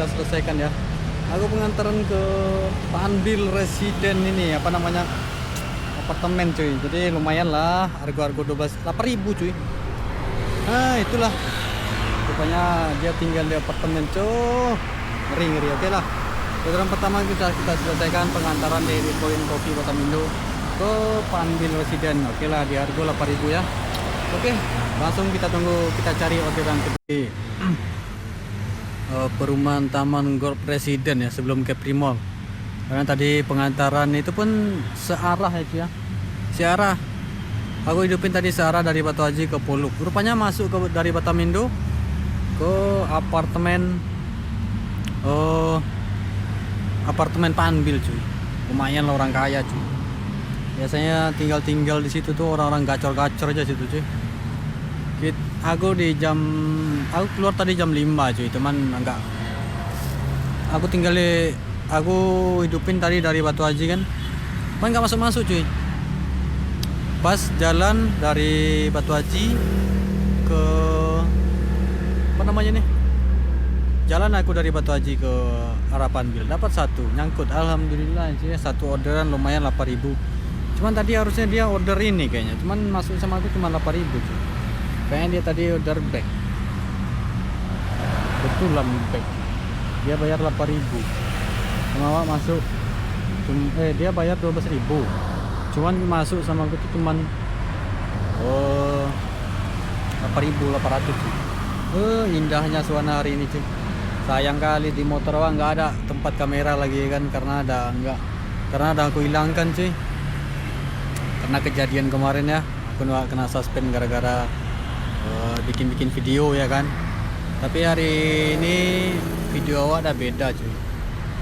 kita selesaikan ya. Aku pengantaran ke Panbil Residen ini, apa namanya, apartemen cuy. Jadi lumayan lah, harga-harga 8.000 cuy. Nah itulah, rupanya dia tinggal di apartemen cuy. Ngeri. Oke lah, putaran pertama kita selesaikan pengantaran dari Point Coffee Kota Mindo ke Panbil Residen. Oke lah, di harga 8.000 ya. Oke, langsung kita tunggu, kita cari orderan kedua. Perumahan Taman Golf Residen ya, sebelum ke Primol. Karena tadi pengantaran itu pun searah ya, searah. Aku hidupin tadi searah dari Batu Haji ke Poluk. Rupanya masuk dari Batamindo ke apartemen apartemen Panbil cuy. Lumayan lah, orang kaya cuy. Biasanya tinggal di situ tuh orang-orang gacor-gacor aja situ cuy. Aku keluar tadi jam 5 cuy, teman enggak. Aku hidupin tadi dari Batu Haji kan. Enggak masuk cuy. Pas jalan dari Batu Haji ke apa namanya nih? Jalan aku dari Batu Haji ke arah Panbil, dapat satu nyangkut. Alhamdulillah cuy, satu orderan lumayan 8.000. Cuman tadi harusnya dia order ini kayaknya. Cuman masuk sama aku cuma 8.000 cuy. Kayaknya dia tadi order back. Betulan back. Dia bayar 8.000. Sama masuk dia bayar 12.000. Cuman masuk sama aku tuh cuman 8.800 cuy. Indahnya suasana hari ini cuy. Sayang kali di motor nggak ada tempat kamera lagi kan, karena ada aku hilangkan cuy. Karena kejadian kemarin ya, aku kena suspend gara-gara bikin video ya kan. Tapi hari ini video awak udah beda cuy.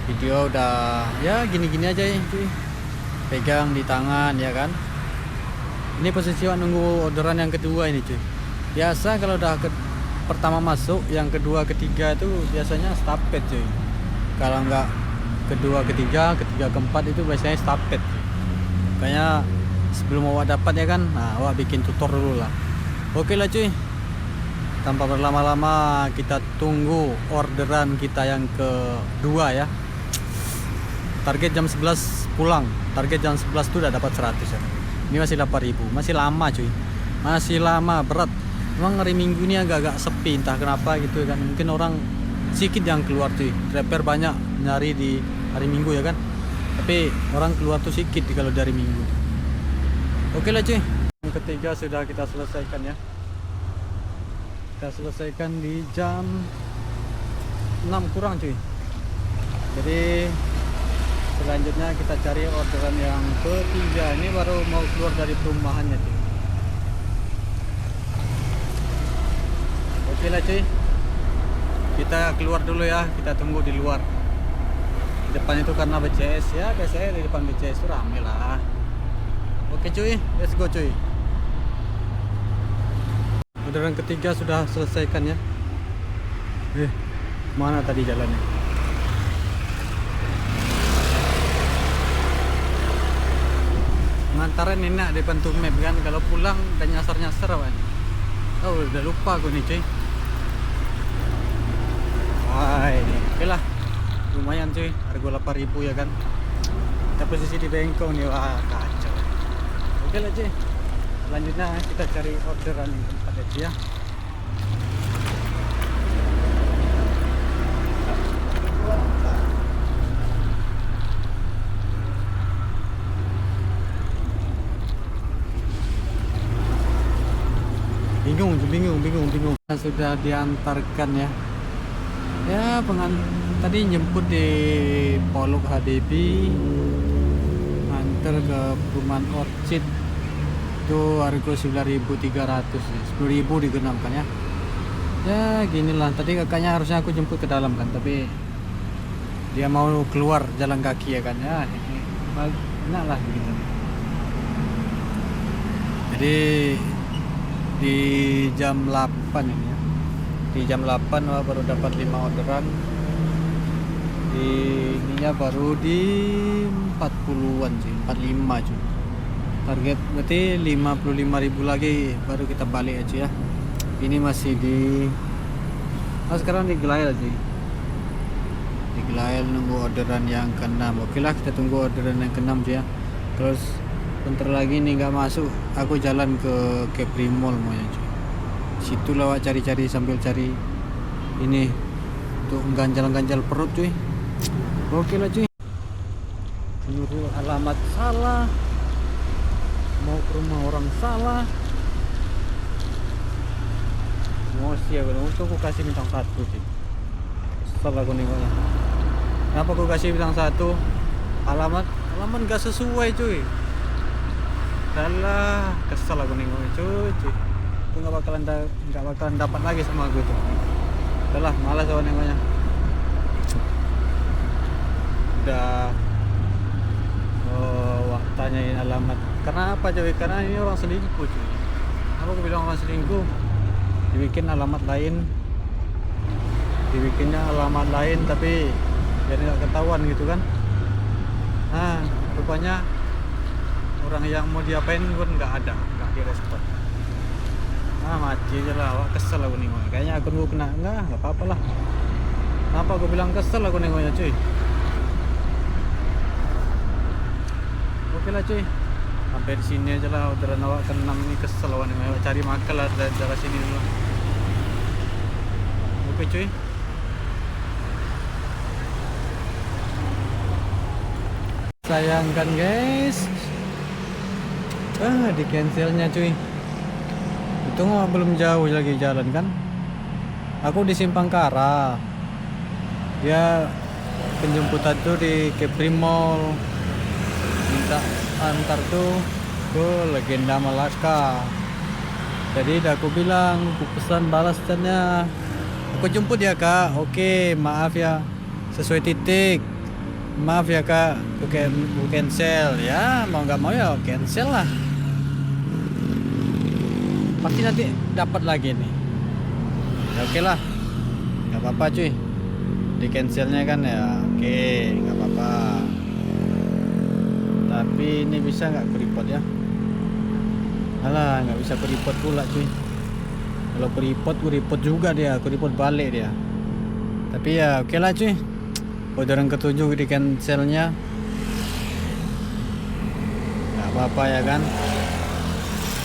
Video udah ya gini-gini aja ya cuy, pegang di tangan ya kan. Ini posisi awak nunggu orderan yang kedua ini cuy. Biasa kalau udah pertama masuk, yang kedua ketiga itu biasanya stafet cuy. Kalau enggak kedua ketiga keempat itu biasanya stafet cuy. Kayaknya sebelum awak dapat ya kan, nah awak bikin tutor dulu lah. Oke lah cuy, tanpa berlama-lama kita tunggu orderan kita yang kedua ya. Target jam 11 pulang, target jam 11 tuh udah dapat 100 ya. Ini masih 8.000, masih lama cuy, masih lama, berat. Emang hari Minggu ini agak sepi, entah kenapa gitu kan. Mungkin orang sedikit yang keluar cuy, driver banyak nyari di hari Minggu ya kan. Tapi orang keluar tuh sedikit kalau dari Minggu. Oke lah cuy, yang ketiga sudah kita selesaikan ya. Kita selesaikan di jam 6 kurang cuy. Jadi selanjutnya kita cari orderan yang ketiga. Ini baru mau keluar dari perumahannya cuy. Oke lah cuy, kita keluar dulu ya, kita tunggu di luar. Di depan itu karena BCS ya, biasanya di depan BCS itu rame lah. Oke cuy, let's go cuy. Orderan ketiga sudah selesaikan ya. Mana tadi jalannya? Ngantaran enak di depan map kan, kalau pulang udah nyasar-nyasar kan. Udah lupa aku nih cuy. Wah ini, oke lah, lumayan cuy, harga 8.000 ya kan. Kita posisi di bengkong nih, wah kacau. Oke lah cuy, selanjutnya kita cari orderan yang keempat aja ya. Bingung. Sudah diantarkan ya. Ya tadi jemput di Poluk HDB, antar ke perumahan Orchid itu harga 9.300, 10.000 digenapkan ya. Ya ginilah, tadi kakaknya harusnya aku jemput ke dalam kan, tapi dia mau keluar jalan kaki ya kan ya. Enak lah gitu. Jadi di jam 8 ini ya. Di jam 8 baru dapat 5 orderan. Ininya baru di 40-an cuy, 45 cuy. Target berarti 55.000 lagi baru kita balik aja ya. Ini masih di sekarang di Gelail cuy. Bilael nunggu orderan yang keenam. Oke lah, kita tunggu orderan yang keenam cuy ya. Terus bentar lagi nih nggak masuk, aku jalan ke Capri Mall mau ya cuy. Situ lewat cari-cari sambil cari ini untuk ganjal-ganjal perut cuy. Oke lah cuy. Nyuruh alamat salah, mau ke rumah orang salah. Emosi aku, untung aku kasih bintang 1 cuy. Salah aku nengoknya. Kenapa aku kasih bintang 1? Alamat gak sesuai cuy. Salah, kesel aku nengoknya cuy. Itu nggak bakalan dapat lagi sama aku tuh. Udahlah, malas aku nengoknya. Udah tanyain alamat. Karena apa cuy? Karena ini orang selingkuh cuy. Apa aku bilang orang selingkuh? Dibikin alamat lain, dibikinnya alamat lain tapi biar nggak ketahuan gitu kan. Nah rupanya orang yang mau diapain pun nggak ada, nggak direspon. Mati aja lah, wah, kesel aku nengoknya. Kayaknya akun gue kena, nggak apa-apa lah. Kenapa aku bilang kesel aku nengoknya cuy? Oke lah cuy, sampai di sini aja lah orderan awak ke-6 ini. Kesel awak nengoknya, cari makan lah dari sini dulu. Oke cuy. Sayangkan guys, di cancelnya cuy. Itu belum jauh lagi jalan kan. Aku di Simpang Kara, dia penjemputan tuh di Capri Mall. Minta antar tuh ke Legenda Malaka. Jadi aku bilang, aku pesan balasannya, aku jemput ya kak. Oke, maaf ya, sesuai titik. Maaf ya kak, aku cancel ya. Mau nggak mau ya cancel lah. Pasti nanti dapat lagi nih. Ya oke lah, nggak apa-apa cuy. Di cancelnya kan ya, oke, nggak apa-apa. Tapi ini bisa nggak ke-report ya? Alah, nggak bisa ke-report pula cuy. Kalau ku-report juga dia, ku-report balik dia. Tapi ya oke lah cuy. Orderan ke-7 di cancelnya, nggak apa-apa ya kan.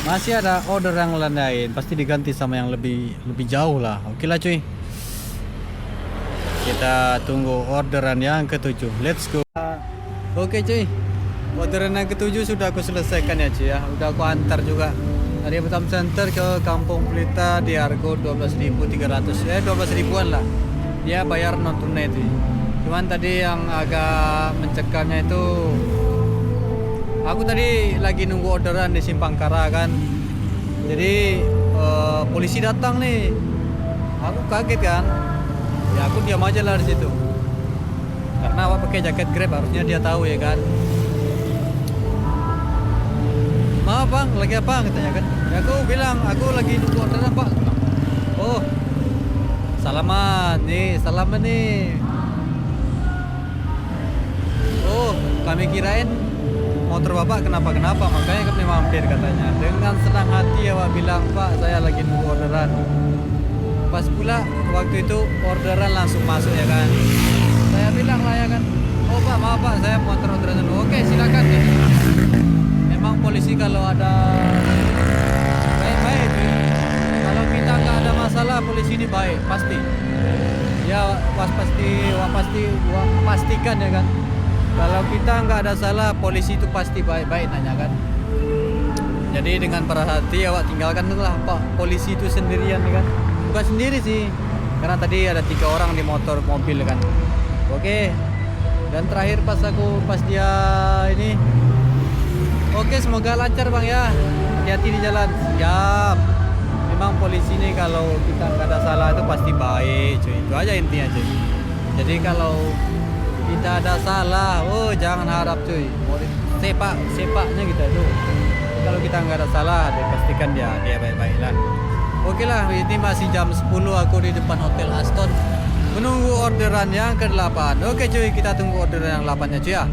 Masih ada order yang lain, pasti diganti sama yang lebih jauh lah. Oke lah cuy. Kita tunggu orderan yang ke-7. Let's go. Oke cuy. Orderan yang ke-7 sudah aku selesaikan ya cuy ya. Udah aku antar juga dari Batam Center ke Kampung Pelita di harga 12.300. 12.000-an lah. Dia bayar non tunai cuy. Cuman tadi yang agak mencekamnya itu, aku tadi lagi nunggu orderan di Simpang Kara kan. Jadi polisi datang nih. Aku kaget kan. Ya aku diam aja lah di situ. Karena awak pakai jaket Grab, harusnya dia tahu ya kan. Maaf bang, lagi apa katanya kan. Ya aku bilang, aku lagi nunggu orderan pak. Oh, salaman nih. Oh, kami kirain motor bapak kenapa, makanya kami mampir katanya. Dengan senang hati awak bilang, pak saya lagi nunggu orderan. Pas pula waktu itu orderan langsung masuk ya kan. Saya bilang lah ya kan, oh pak maaf pak saya motor orderan dulu. Oke silakan nih. Memang polisi kalau ada baik-baik, kalau kita nggak ada masalah polisi ini baik pasti. Ya pastikan ya kan. Kalau kita nggak ada salah, polisi itu pasti baik-baik nanya kan. Jadi dengan berat hati awak tinggalkan tuh lah pak polisi itu sendirian kan. Bukan sendiri sih, karena tadi ada 3 orang di mobil kan. Oke. Dan terakhir pas dia ini, oke semoga lancar bang ya. Hati-hati di jalan. Siap. Memang polisi ini kalau kita nggak ada salah itu pasti baik cuy. Itu aja intinya cuy. Jadi kalau kita ada salah, jangan harap cuy. Sepaknya gitu tuh. Kalau kita nggak ada salah, dipastikan dia baik-baik lah. Oke lah, ini masih jam 10, aku di depan Hotel Aston menunggu orderan yang ke-8. Oke cuy, kita tunggu orderan yang 8 nya cuy ya.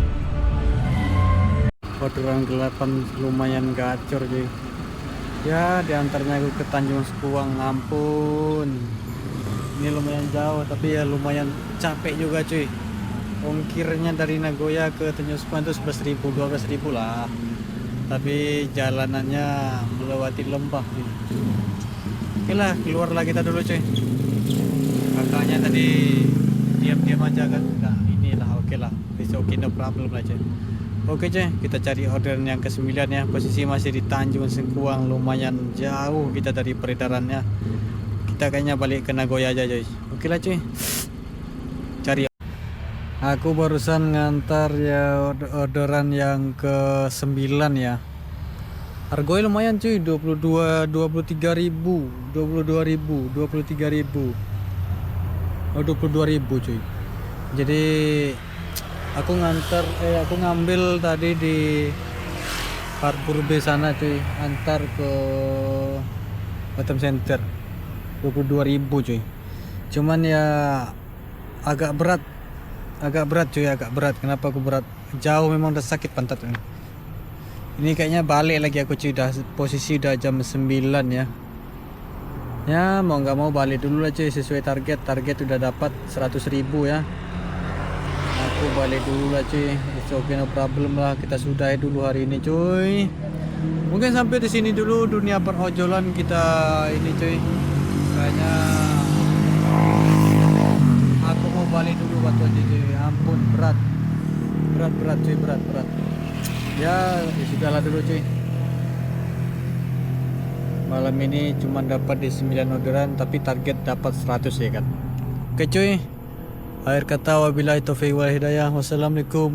Orderan ke-8 lumayan gacor cuy. Ya, diantaranya aku ke Tanjung Sekuang, ampun. Ini lumayan jauh, tapi ya lumayan capek juga cuy. ongkirnya dari Nagoya ke Tanjung Supan itu 11.000 12.000 lah, tapi jalanannya melewati lembah cuy. Oke lah, keluarlah kita dulu cuy. Kakaknya tadi diam-diam aja kan, nah inilah oke lah, it's okay, no problem lah cuy. Oke cuy, kita cari orderan yang ke-9 ya. Posisi masih di Tanjung Sengkuang, lumayan jauh kita dari peredarannya. Kita kayaknya balik ke Nagoya aja cuy. Oke lah cuy, cari. Aku barusan ngantar ya orderan yang ke-9 ya. Harganya lumayan cuy, 23.000 oh 22.000 cuy. Jadi aku ngambil tadi di Harbor B sana cuy, antar ke Batam Center 22.000 cuy. Cuman ya agak berat cuy, agak berat. Kenapa aku berat? Jauh, memang udah sakit pantat ini. Kayaknya balik lagi aku cuy, posisi udah jam 9 ya. Ya mau nggak mau balik dulu lah cuy, sesuai target udah dapat 100.000 ya. Aku balik dulu lah cuy, it's okay, no problem lah. Kita sudahi dulu hari ini cuy. Mungkin sampai di sini dulu dunia perojolan kita ini cuy. Kayaknya aku mau balik dulu waktu aja cuy. Ampun, berat cuy, berat. Ya sudahlah dulu cuy. Malam ini cuma dapat di 9 orderan, tapi target dapat 100 ya kan. Oke cuy, akhir kata wabillahi taufiq wal hidayah. Wassalamualaikum.